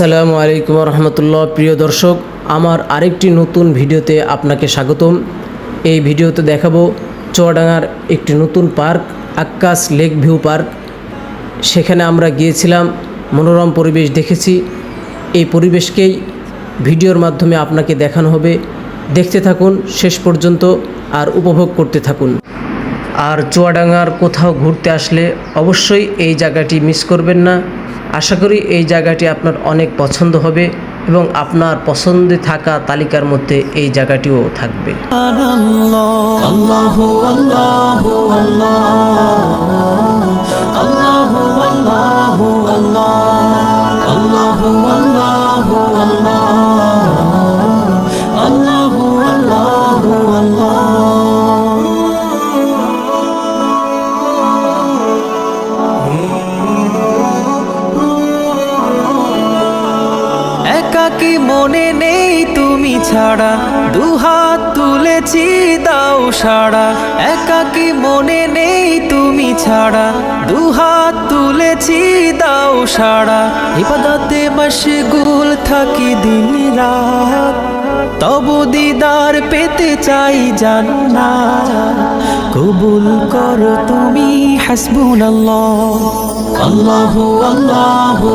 আসসালামু আলাইকুম রহমতুল্লাহ। প্রিয় দর্শক, আমার আরেকটি নতুন ভিডিওতে আপনাকে স্বাগতম। এই ভিডিওতে দেখাবো চুয়াডাঙ্গার একটি নতুন park, Akkas lake view park. সেখানে আমরা গিয়েছিলাম, মনোরম পরিবেশ দেখেছি। এই পরিবেশকেই ভিডিওর মাধ্যমে আপনাকে দেখানো হবে। দেখতে থাকুন শেষ পর্যন্ত আর উপভোগ করতে থাকুন। আর চুয়াডাঙ্গার কোথাও ঘুরতে আসলে অবশ্যই এই জায়গাটি মিস করবেন না। আশা করি এই জায়গাটি আপনার অনেক পছন্দ হবে এবং আপনার পছন্দে থাকা তালিকার মধ্যে এই জায়গাটিও থাকবে। একাকী মনে নেই তুমি ছাড়া, দুহাত তুলেছি দাও সাড়া। একাকী মনে নেই তুমি ছাড়া, দুহাত তুলেছি দাও সাড়া। ইবাদতে মশগুল থাকি দিন রাত, তবু দিদার পেতে চাই জান্নাত। কবুল করো তুমি হাসবুনাল্লাহ। আল্লাহু আল্লাহু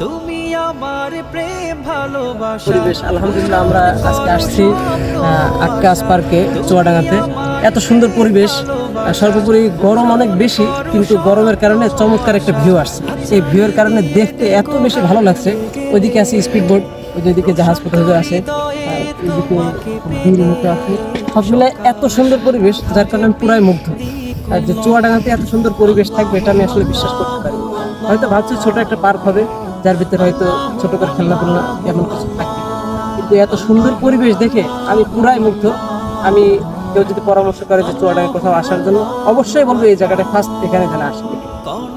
তুমি আমার প্রেম ভালোবাসা। পরিবেশ আলহামদুলিল্লাহ, আমরা আজকে আসছি আক্কাস পার্কে চুয়াডাঙ্গাতে। এত সুন্দর পরিবেশ, সর্বোপরি গরম অনেক বেশি, কিন্তু গরমের কারণে চমৎকার একটা ভিউ আসছে। এই ভিউয়ের কারণে দেখতে এত বেশি ভালো লাগছে। ওইদিকে আছে স্পিড বোট, ওইদিকে জাহাজ পথে আছে, ওইদিকে আছে। সব মিলে এত সুন্দর পরিবেশ, যার কারণে আমি পুরাই মুগ্ধ। আর যে চুয়াডাঙ্গাতে এত সুন্দর পরিবেশ থাকবে এটা আমি আসলে বিশ্বাস করতে পারি। হয়তো ভাবছি ছোট একটা পার্ক হবে, যার ভিতরে হয়তো ছোট করে খেলনা এমন কিছু থাকবে, কিন্তু এত সুন্দর পরিবেশ দেখে আমি পুরাই মুগ্ধ। আমি কেউ যদি পরামর্শ করে যে চুয়াডাঙ্গায় কোথাও আসার জন্য, অবশ্যই বলবো এই জায়গাটা ফার্স্ট এখানে আসবে।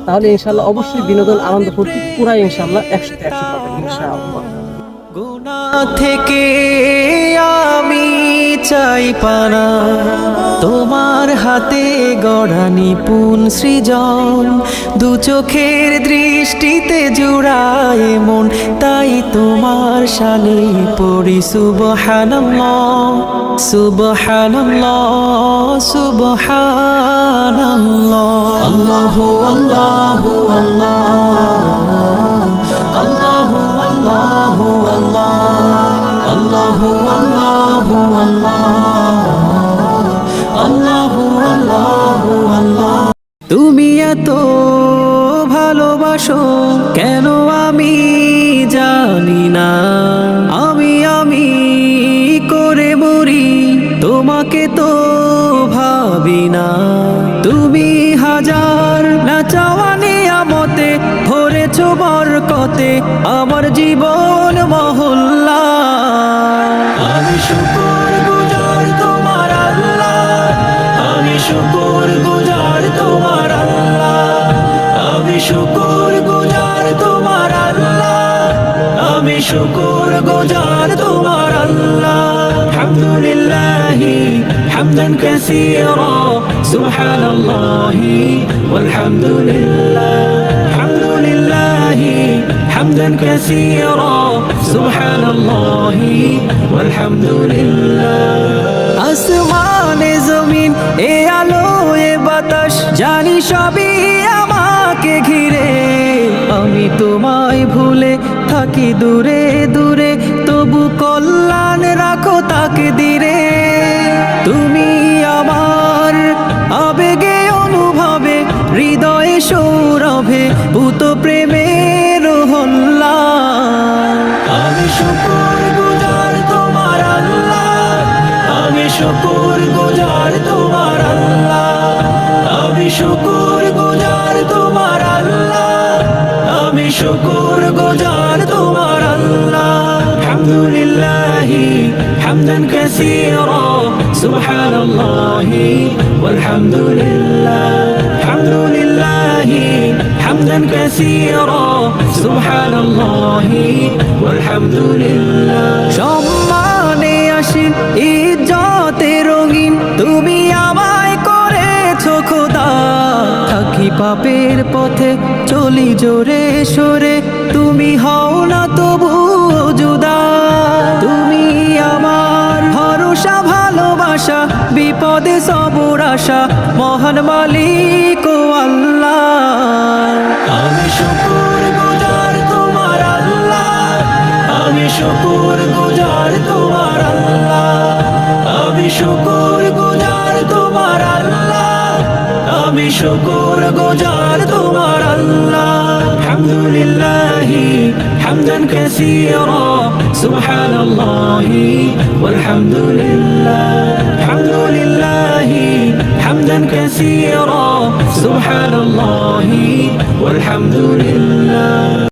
তাহলে ইনশাল্লাহ অবশ্যই বিনোদন আনন্দ ফুর্তি পুরাই ইনশাল্লাহ 100-100 পাবেন ইনশাআল্লাহ। গুনাহ থেকে আমি চাই পানা, তোমার হাতে গড়া নিপুণ সৃজন। দু চোখের দৃষ্টিতে জুড়ায় মন, তাই তোমার শানে পড়ি সুবহানাল্লাহ সুবহানাল্লাহ সুবহানাল্লাহ। আল্লাহু আল্লাহু আল্লাহু আল্লাহু আল্লাহু আল্লাহু আল্লাহু আল্লাহু আল্লাহ। তুমি এত ভালোবাসো কেন আমি জানি না, আমি করে মরি তোমাকে তো ভাবি না। তুমি হাজার না চাওয়া নিয়ামতে ভরেছো বরকতে আমার জীবন মহল্লা। আমি শুকর গুজার তোমার আল্লাহ, আমি শুকর গুজার তোমার আল্লাহ, আমি শুকর গুজার তোমার আল্লাহ, আমি শুকর গুজার তোমার আল্লাহ। আলহামদুলিল্লাহি হামদান কাসীরা সুবহানাল্লাহি ওয়ালহামদুলিল্লাহ। আলহামদুলিল্লাহি হামদান কাসীরা সুবহানাল্লাহি ওয়ালহামদুলিল্লাহ। আসমানে জমিন এ আলো এ বাতাস জানি সবই আমাকে ঘিরে, আমি তোমায় ভুলে থাকি দূরে দূরে, তবু কল্যাণ রাখো তাকে দিরে। তুমি আমার আবেগে অনুভবে, হৃদয়ে সৌরভে পুত প্রেমের হল্লা। আমি শুকর গুজার তোমার আল্লাহ, আমি শুকর গুজার তোমার আল্লাহ, আমি শুকর গুজার তোমার আল্লাহ, আমি শুকর গুজার তোমার আল্লাহ। আলহামদুলিল্লাহি হামদান কাসীরা সুবহানাল্লাহি ওয়ালহামদুলিল্লাহ। আলহামদুলিল্লাহি حمدا كثيرا سبحان الله والحمد لله পাপের পথে চলি জোরে সরে, তুমি হও না তবু জুদা। তুমি আমার ভরসা ভালোবাসা, বিপদে সবর আশা, মহান মালিক ও আল্লাহ। আমি শুকর গুজার তোমার আল্লাহ, আমি শুকর গুজার তোমার আল্লাহ, আমি শুকর গুজার তোমার আল্লাহ, আমি শুকর গুজার তোমার আল্লাহ। আলহামদুলিল্লাহি হামদান কাসীরা, সুবহানাল্লাহি ওয়ালহামদুলিল্লাহ। আলহামদুলিল্লাহি হামদান কাসীরা, সুবহানাল্লাহি ওয়ালহামদুলিল্লাহ।